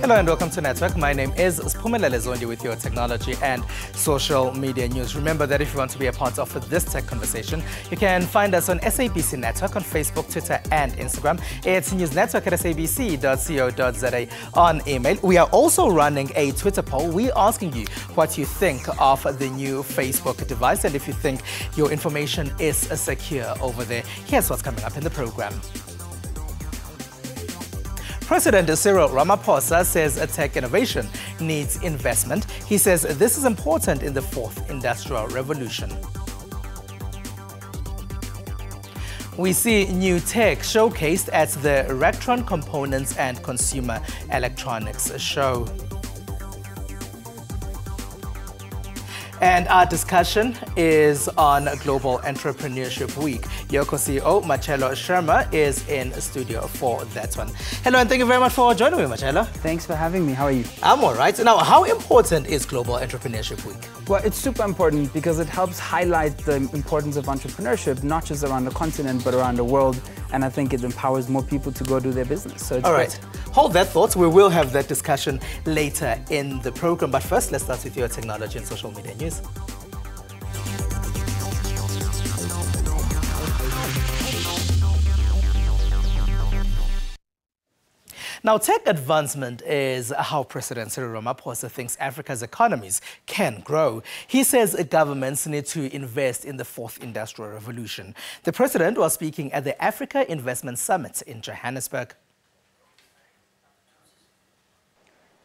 Hello and welcome to Network. My name is Spumelele Zondi with your technology and social media news. Remember that if you want to be a part of this tech conversation, you can find us on SABC Network on Facebook, Twitter and Instagram. It's newsnetwork@sabc.co.za on email. We are also running a Twitter poll. We're asking you what you think of the new Facebook device and if you think your information is secure over there. Here's what's coming up in the program. President Cyril Ramaphosa says tech innovation needs investment. He says this is important in the fourth industrial revolution. We see new tech showcased at the Electron Components and Consumer Electronics Show. And our discussion is on Global Entrepreneurship Week. Yoko CEO Marcello Sherma is in studio for that one. Hello and thank you very much for joining me, Marcello. Thanks for having me. How are you? I'm all right. Now, how important is Global Entrepreneurship Week? Well, it's super important because it helps highlight the importance of entrepreneurship, not just around the continent, but around the world. And I think it empowers more people to go do their business. So it's all great. Right. Hold that thought. We will have that discussion later in the program. But first, let's start with your technology and social media news. Now, tech advancement is how President Cyril Ramaphosa thinks Africa's economies can grow. He says governments need to invest in the fourth industrial revolution. The president was speaking at the Africa Investment Summit in Johannesburg.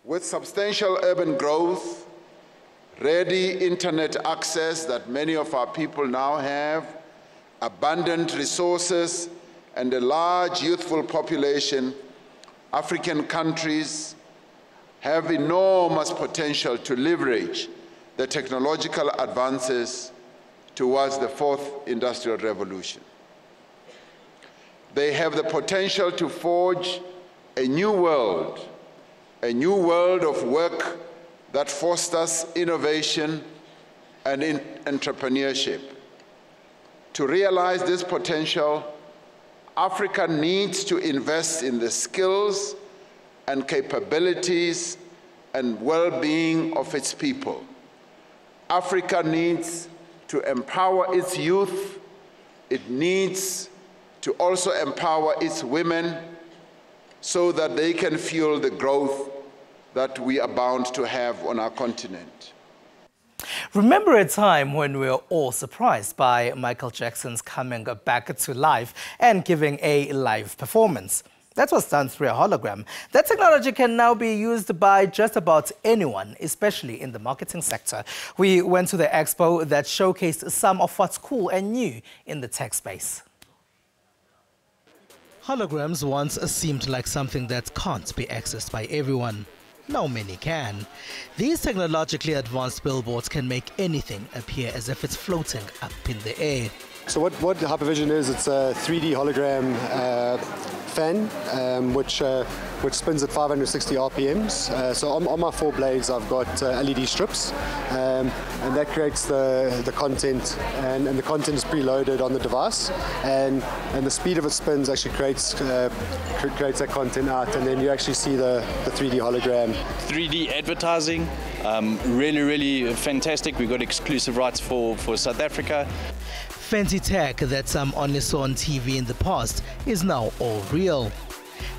With substantial urban growth, ready internet access that many of our people now have, abundant resources, and a large youthful population, African countries have enormous potential to leverage the technological advances towards the fourth industrial revolution. They have the potential to forge a new world of work that fosters innovation and entrepreneurship. To realize this potential, Africa needs to invest in the skills and capabilities and well-being of its people. Africa needs to empower its youth. It needs to also empower its women so that they can fuel the growth that we are bound to have on our continent. Remember a time when we were all surprised by Michael Jackson's coming back to life and giving a live performance. That was done through a hologram. That technology can now be used by just about anyone, especially in the marketing sector. We went to the expo that showcased some of what's cool and new in the tech space. Holograms once seemed like something that can't be accessed by everyone. Now many can. These technologically advanced billboards can make anything appear as if it's floating up in the air. So what Hypervision is, it's a 3D hologram fan which spins at 560 RPMs. So on my four blades I've got LED strips and that creates the content and the content is preloaded on the device and the speed of its spins actually creates that content out and then you actually see the 3D hologram. 3D advertising, really fantastic. We've got exclusive rights for South Africa. Fancy tech that some only saw on TV in the past is now all real.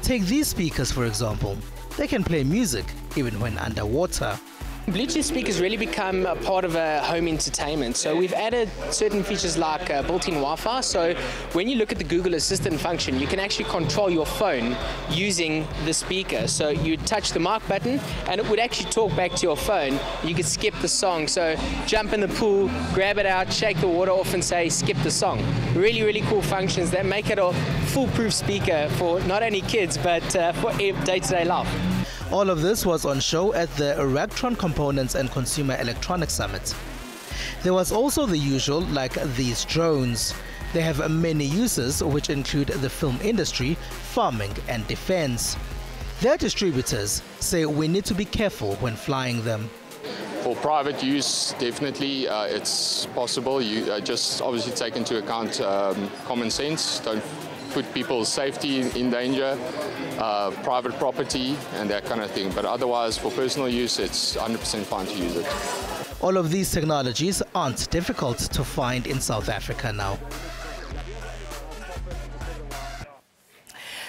Take these speakers for example. They can play music even when underwater. Bluetooth speakers really become a part of a home entertainment. So we've added certain features like built-in Wi-Fi. So when you look at the Google Assistant function, you can actually control your phone using the speaker. So you touch the mic button and it would actually talk back to your phone. You could skip the song. So jump in the pool, grab it out, shake the water off and say skip the song. Really cool functions that make it a foolproof speaker for not only kids but for day-to-day life. All of this was on show at the Electron Components and Consumer Electronics Summit. There was also the usual, like these drones. They have many uses, which include the film industry, farming and defense. Their distributors say we need to be careful when flying them. For private use, definitely it's possible. You just obviously take into account common sense. Don't put people's safety in danger, private property and that kind of thing. But otherwise, for personal use, it's 100% fine to use it. All of these technologies aren't difficult to find in South Africa now.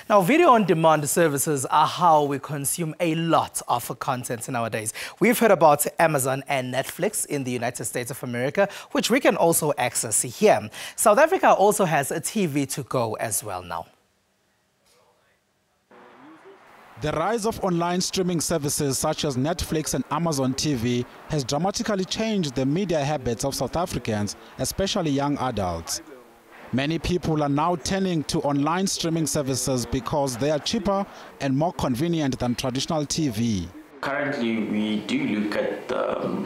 Now, video-on-demand services are how we consume a lot of content nowadays. We've heard about Amazon and Netflix in the United States of America, which we can also access here. South Africa also has a TV to go as well now. The rise of online streaming services such as Netflix and Amazon TV has dramatically changed the media habits of South Africans, especially young adults. Many people are now turning to online streaming services because they are cheaper and more convenient than traditional TV. Currently, we do look at the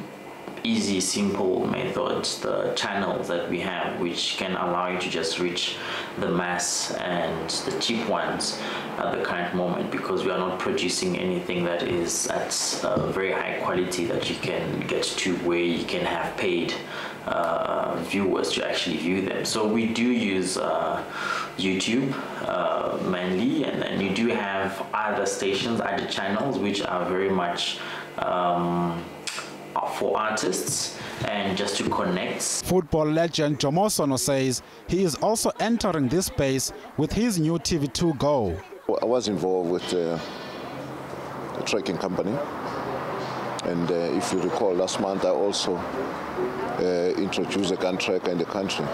easy, simple methods, the channels that we have, which can allow you to just reach the mass and the cheap ones at the current moment, because we are not producing anything that is at very high quality that you can get to where you can have paid viewers to actually view them. So we do use YouTube mainly, and then you do have other stations, other channels which are very much for artists and just to connect. Football legend Jomosono says he is also entering this space with his new TV2 Go. I was involved with a trekking company, and if you recall, last month I also introduced a gun tracker in the country.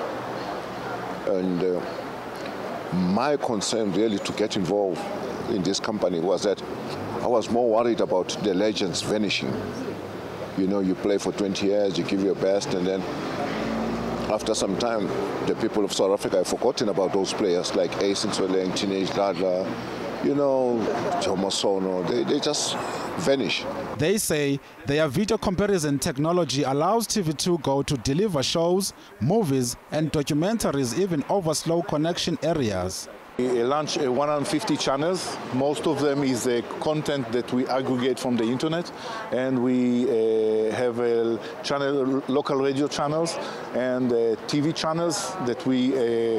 And my concern really to get involved in this company was that I was more worried about the legends vanishing. You know, you play for 20 years, you give your best, and then after some time, the people of South Africa have forgotten about those players like Ace and Sweleng, Teenage Dada, you know, Jomosono, they just vanish. They say their video comparison technology allows TV2 Go to deliver shows, movies, and documentaries even over slow connection areas. We launch 150 channels. Most of them is content that we aggregate from the internet, and we have local radio channels and TV channels that we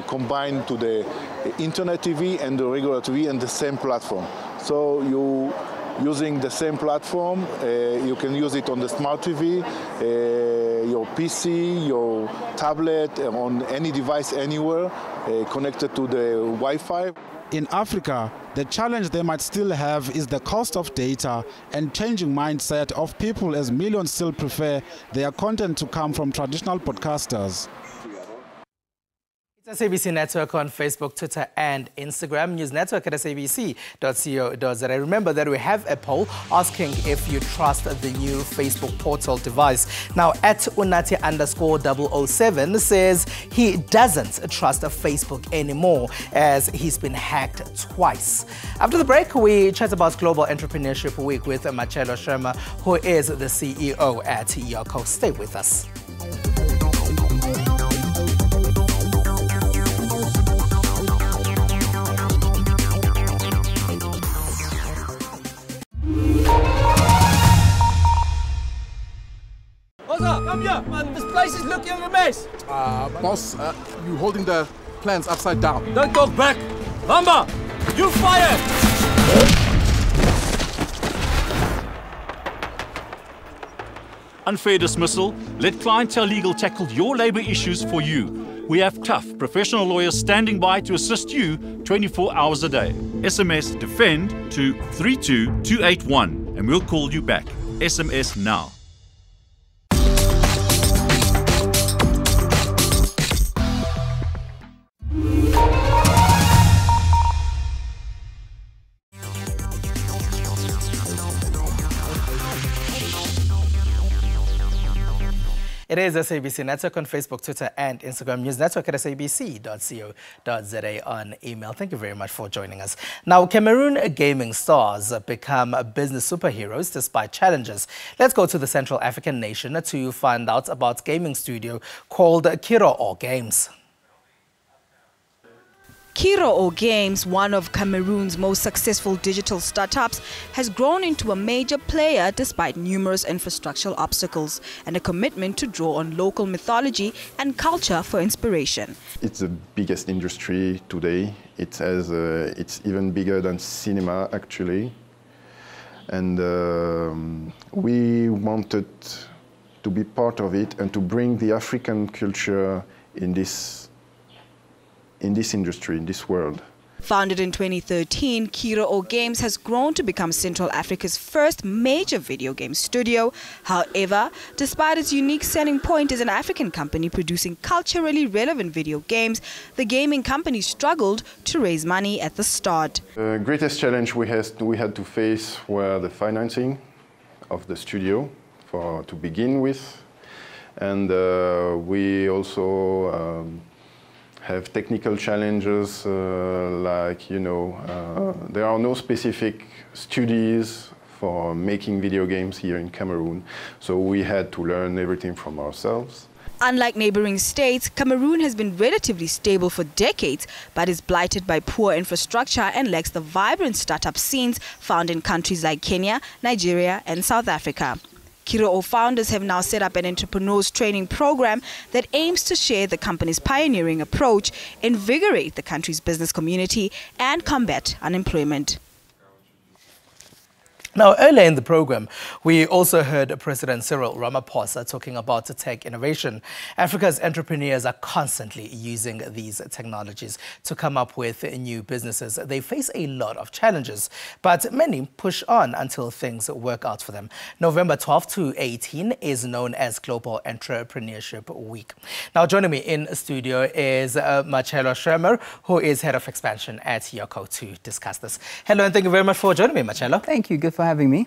combine to the internet TV and the regular TV in the same platform. So you using the same platform, you can use it on the smart TV, your PC, your tablet, on any device anywhere, connected to the Wi-Fi. In Africa, the challenge they might still have is the cost of data and changing mindset of people, as millions still prefer their content to come from traditional podcasters. It's SABC Network on Facebook, Twitter and Instagram. News Network at sabc.co.za. Remember that we have a poll asking if you trust the new Facebook portal device. Now, at Unati_007 says he doesn't trust Facebook anymore as he's been hacked twice. After the break, we chat about Global Entrepreneurship Week with Machelo Sharma, who is the CEO at Yoko. Stay with us. Come here, man. This place is looking a mess. Boss, you holding the plans upside down. Don't talk back. Lamba, you fire! Unfair dismissal. Let Clientele Legal tackle your labor issues for you. We have tough, professional lawyers standing by to assist you 24 hours a day. SMS DEFEND to 32281 and we'll call you back. SMS now. It is SABC Network on Facebook, Twitter and Instagram. News Network at sabc.co.za on email. Thank you very much for joining us. Now, Cameroon gaming stars become business superheroes despite challenges. Let's go to the Central African nation to find out about gaming studio called Kiro Games. Kiro Games, one of Cameroon's most successful digital startups, has grown into a major player despite numerous infrastructural obstacles and a commitment to draw on local mythology and culture for inspiration. It's the biggest industry today. It's even bigger than cinema, actually. And we wanted to be part of it and to bring the African culture in this industry, in this world. Founded in 2013, Kiro Games has grown to become Central Africa's first major video game studio. However, despite its unique selling point as an African company producing culturally relevant video games, the gaming company struggled to raise money at the start. The greatest challenge we had to face were the financing of the studio to begin with, and we also have technical challenges like, there are no specific studios for making video games here in Cameroon, so we had to learn everything from ourselves. Unlike neighboring states, Cameroon has been relatively stable for decades, but is blighted by poor infrastructure and lacks the vibrant startup scenes found in countries like Kenya, Nigeria and South Africa. Kiro founders have now set up an entrepreneurs training program that aims to share the company's pioneering approach, invigorate the country's business community and combat unemployment. Now, earlier in the program, we also heard President Cyril Ramaphosa talking about tech innovation. Africa's entrepreneurs are constantly using these technologies to come up with new businesses. They face a lot of challenges, but many push on until things work out for them. November 12 to 18 is known as Global Entrepreneurship Week. Now, joining me in studio is Marcelo Schirmer, who is Head of Expansion at Yoko, to discuss this. Hello, and thank you very much for joining me, Marcelo. Thank you. Good for having me.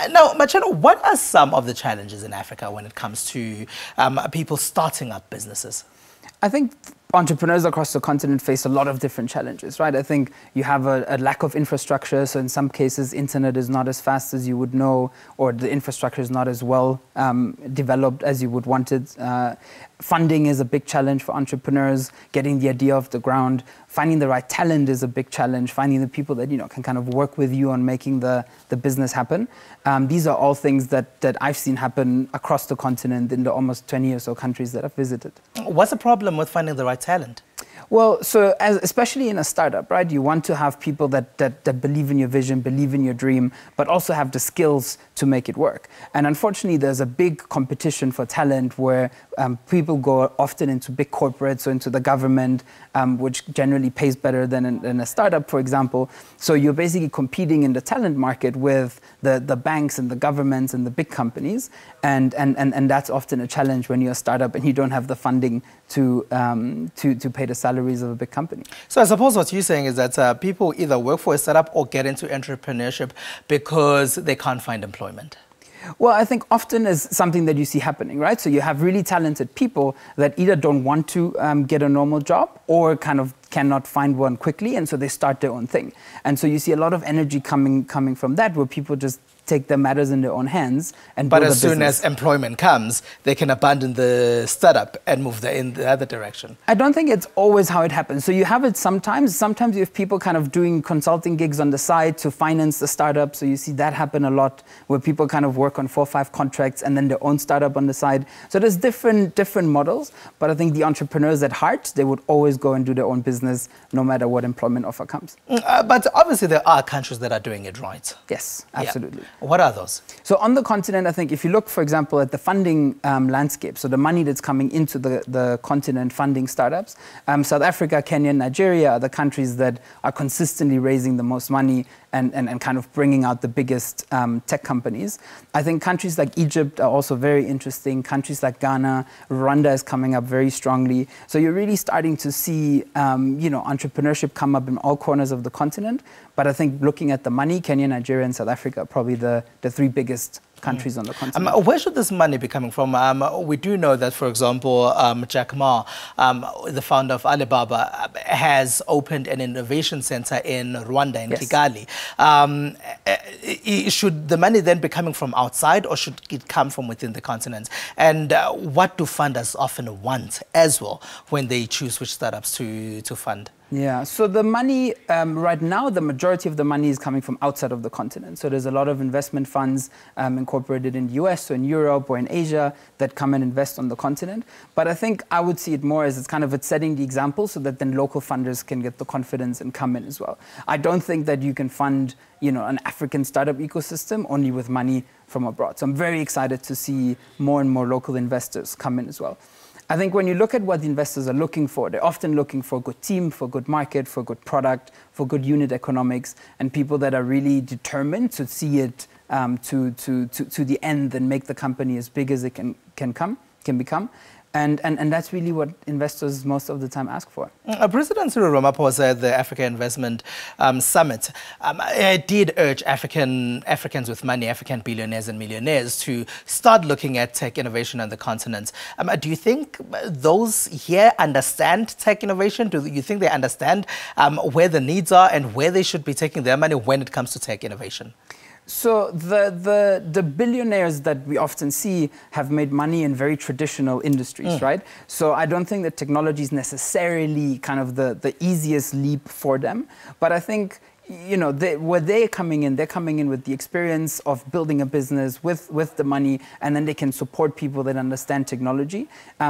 Now, Marcelo, what are some of the challenges in Africa when it comes to people starting up businesses? I think entrepreneurs across the continent face a lot of different challenges, right? I think you have a lack of infrastructure. So in some cases, internet is not as fast as you would know, or the infrastructure is not as well developed as you would want it. Funding is a big challenge for entrepreneurs. Getting the idea off the ground, finding the right talent is a big challenge. Finding the people that can kind of work with you on making the business happen. These are all things that I've seen happen across the continent in the almost 20 or so countries that I've visited. What's the problem with finding the right talent? Well, so especially in a startup, right? You want to have people that believe in your vision, believe in your dream, but also have the skills to make it work. And unfortunately, there's a big competition for talent where people go often into big corporates or into the government, which generally pays better than a startup, for example. So you're basically competing in the talent market with the banks and the governments and the big companies. And that's often a challenge when you're a startup and you don't have the funding to pay the salaries of a big company. So I suppose what you're saying is that people either work for a startup or get into entrepreneurship because they can't find employment. Well, I think often is something that you see happening, right? So you have really talented people that either don't want to get a normal job or kind of cannot find one quickly, and so they start their own thing. And so you see a lot of energy coming from that, where people just take their matters in their own hands and build a business. But as soon as employment comes, they can abandon the startup and move in the other direction. I don't think it's always how it happens. So you have it sometimes. Sometimes you have people kind of doing consulting gigs on the side to finance the startup. So you see that happen a lot, where people kind of work on 4 or 5 contracts and then their own startup on the side. So there's different models. But I think the entrepreneurs at heart, they would always go and do their own business, no matter what employment offer comes. But obviously there are countries that are doing it right. Yes, absolutely. Yeah. What are those? So on the continent, I think if you look, for example, at the funding landscape, so the money that's coming into the continent funding startups, South Africa, Kenya, Nigeria are the countries that are consistently raising the most money and kind of bringing out the biggest tech companies. I think countries like Egypt are also very interesting. Countries like Ghana, Rwanda is coming up very strongly. So you're really starting to see entrepreneurship come up in all corners of the continent. But I think looking at the money, Kenya, Nigeria, and South Africa are probably the 3 biggest countries on the continent. Where should this money be coming from? We do know that, for example, Jack Ma, the founder of Alibaba, has opened an innovation center in Rwanda, in Kigali. Should the money then be coming from outside, or should it come from within the continent? And what do funders often want as well when they choose which startups to fund? Yeah, so the money, right now, the majority of the money is coming from outside of the continent. So there's a lot of investment funds incorporated in the US or in Europe or in Asia that come and invest on the continent. But I think I would see it more as it's setting the example so that then local funders can get the confidence and come in as well. I don't think that you can fund, an African startup ecosystem only with money from abroad. So I'm very excited to see more and more local investors come in as well. I think when you look at what the investors are looking for, they're often looking for a good team, for a good market, for a good product, for good unit economics, and people that are really determined to see it to the end and make the company as big as it can become. And that's really what investors most of the time ask for. President Cyril Ramaphosa at the Africa Investment Summit did urge Africans with money, African billionaires and millionaires, to start looking at tech innovation on the continent. Do you think those here understand tech innovation? Do you think they understand where the needs are and where they should be taking their money when it comes to tech innovation? So the billionaires that we often see have made money in very traditional industries, right? So I don't think that technology is necessarily kind of the easiest leap for them. But I think, where they're coming in with the experience of building a business with the money, and then they can support people that understand technology.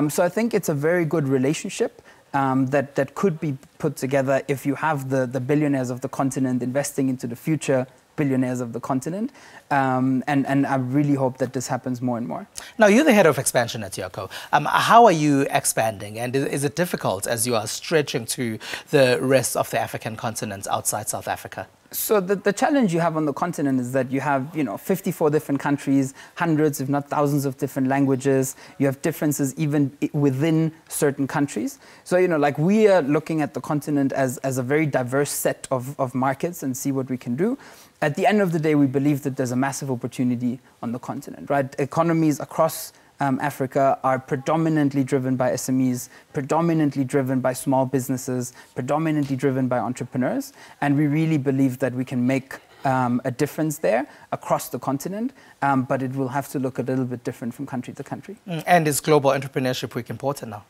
So I think it's a very good relationship. That could be put together if you have the billionaires of the continent investing into the future billionaires of the continent. And I really hope that this happens more and more. Now, you're the head of expansion at Yoco. How are you expanding? And is it difficult as you are stretching to the rest of the African continent outside South Africa? So the challenge you have on the continent is that you have, 54 different countries, hundreds, if not thousands of different languages. You have differences even within certain countries. So, we are looking at the continent as a very diverse set of markets and see what we can do. At the end of the day, we believe that there's a massive opportunity on the continent, right? Economies across Africa are predominantly driven by SMEs, predominantly driven by small businesses, predominantly driven by entrepreneurs. And we really believe that we can make a difference there across the continent, but it will have to look a little bit different from country to country. And is Global Entrepreneurship Week important now?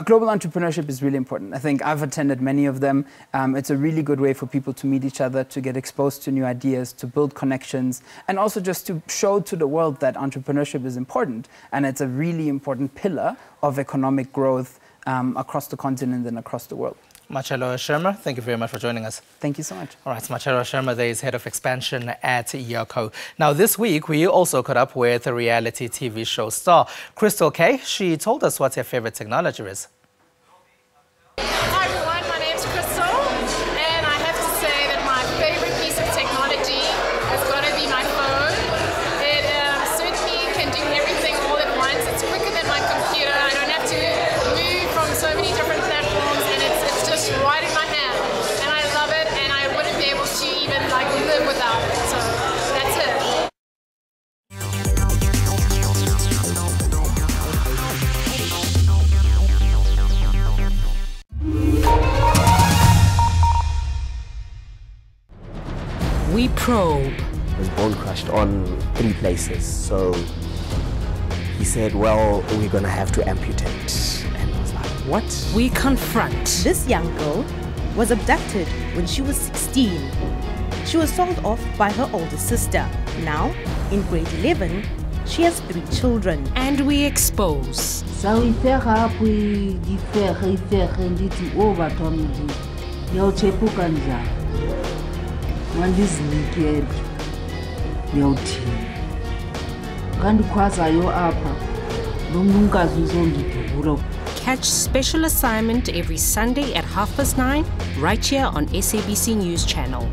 Global entrepreneurship is really important. I think I've attended many of them. It's a really good way for people to meet each other, to get exposed to new ideas, to build connections, and also just to show to the world that entrepreneurship is important. And it's a really important pillar of economic growth across the continent and across the world. Machelo Sherma, thank you very much for joining us. Thank you so much. All right, Machelo Sherma there is head of expansion at Yoco. Now, this week, we also caught up with a reality TV show star, Crystal K. She told us what her favorite technology is. Hi everyone, my name's Crystal, and I have to say that my favorite piece of technology has got to be my phone. It certainly can do everything all at once. It's quicker than my computer. I don't have to move from so many different platforms, and it's just right in my hand. And I love it, and I wouldn't be able to even live without it. So that's it. We probe. His bone crushed on 3 places, so he said, well, we're gonna have to amputate. And I was like, what? We confront. This young girl was abducted when she was 16. She was sold off by her older sister. Now, in grade 11, she has 3 children. And we expose. Wandizinikele ngiyawuthini kandikhwazayo apha lo mnunkazi uzondidubula. Catch Special Assignment every Sunday at 9:30 right here on SABC News Channel.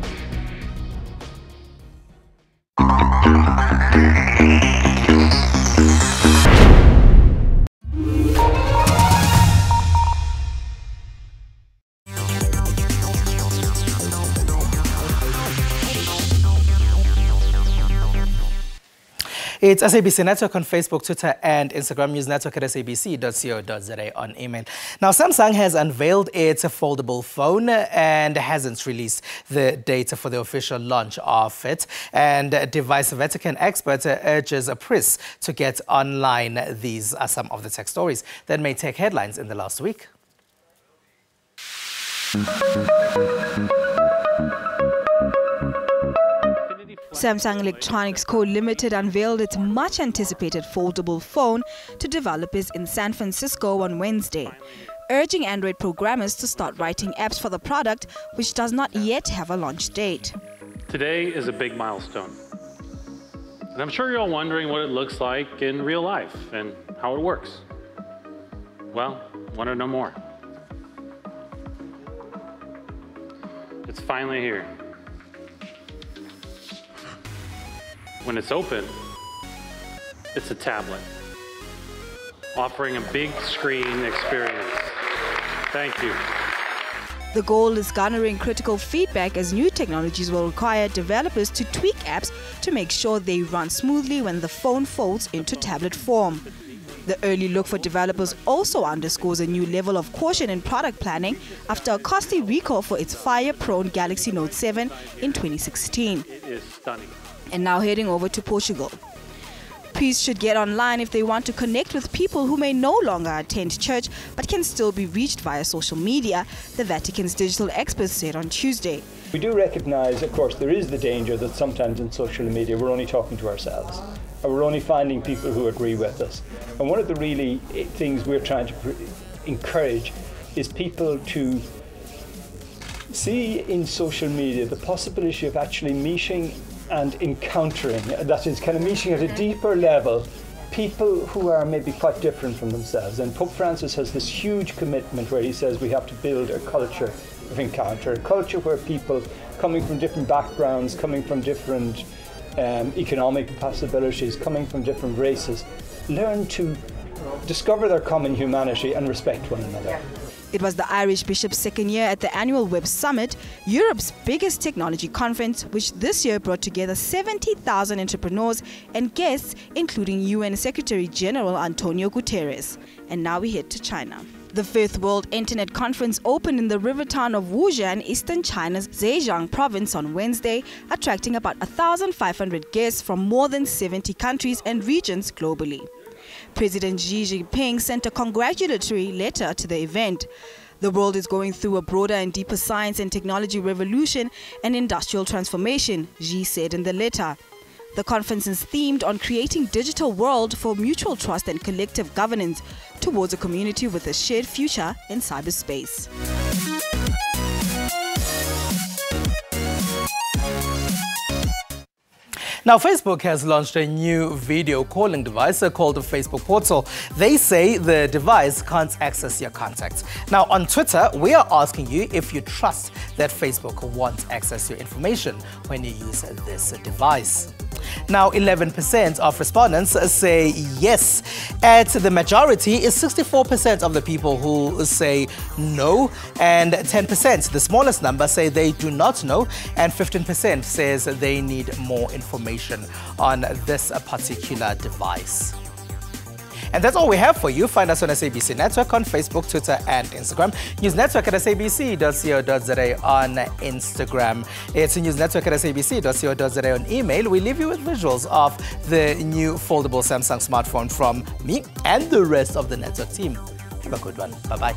It's SABC Network on Facebook, Twitter, and Instagram. News Network at sabc.co.za on email. Now, Samsung has unveiled its foldable phone and hasn't released the data for the official launch of it. And device Vatican expert urges a press to get online. These are some of the tech stories that made tech headlines in the last week. Samsung Electronics Co. Limited unveiled its much-anticipated foldable phone to developers in San Francisco on Wednesday, urging Android programmers to start writing apps for the product, which does not yet have a launch date. Today is a big milestone. And I'm sure you're all wondering what it looks like in real life and how it works. Well, want to know more? It's finally here. When it's open, it's a tablet, offering a big screen experience. Thank you. The goal is garnering critical feedback as new technologies will require developers to tweak apps to make sure they run smoothly when the phone folds into tablet form. The early look for developers also underscores a new level of caution in product planning after a costly recall for its fire-prone Galaxy Note 7 in 2016. It is stunning. And now heading over to Portugal. Priests should get online if they want to connect with people who may no longer attend church but can still be reached via social media, the Vatican's digital experts said on Tuesday. We do recognise, of course, there is the danger that sometimes in social media we're only talking to ourselves, or we're only finding people who agree with us. And one of the really things we're trying to encourage is people to see in social media the possibility of actually meeting and encountering, that is kind of meeting at a deeper level, people who are maybe quite different from themselves. And Pope Francis has this huge commitment where he says we have to build a culture of encounter, a culture where people coming from different backgrounds, coming from different economic possibilities, coming from different races, learn to discover their common humanity and respect one another. It was the Irish Bishop's second year at the annual Web Summit, Europe's biggest technology conference, which this year brought together 70,000 entrepreneurs and guests, including UN Secretary General Antonio Guterres. And now we head to China. The Fifth World Internet Conference opened in the river town of Wuzhen, eastern China's Zhejiang province on Wednesday, attracting about 1,500 guests from more than 70 countries and regions globally. President Xi Jinping sent a congratulatory letter to the event. The world is going through a broader and deeper science and technology revolution and industrial transformation, Xi said in the letter. The conference is themed on creating a digital world for mutual trust and collective governance towards a community with a shared future in cyberspace. Now, Facebook has launched a new video calling device called the Facebook Portal. They say the device can't access your contacts. Now, on Twitter, we are asking you if you trust that Facebook won't access your information when you use this device. Now, 11% of respondents say yes. At the majority is 64% of the people who say no, and 10%, the smallest number, say they do not know, and 15% says they need more information on this particular device. And that's all we have for you. Find us on SABC Network on Facebook, Twitter, and Instagram. News Network at sabc.co.za on Instagram. It's News Network at sabc.co.za on email. We leave you with visuals of the new foldable Samsung smartphone from me and the rest of the network team. Have a good one. Bye-bye.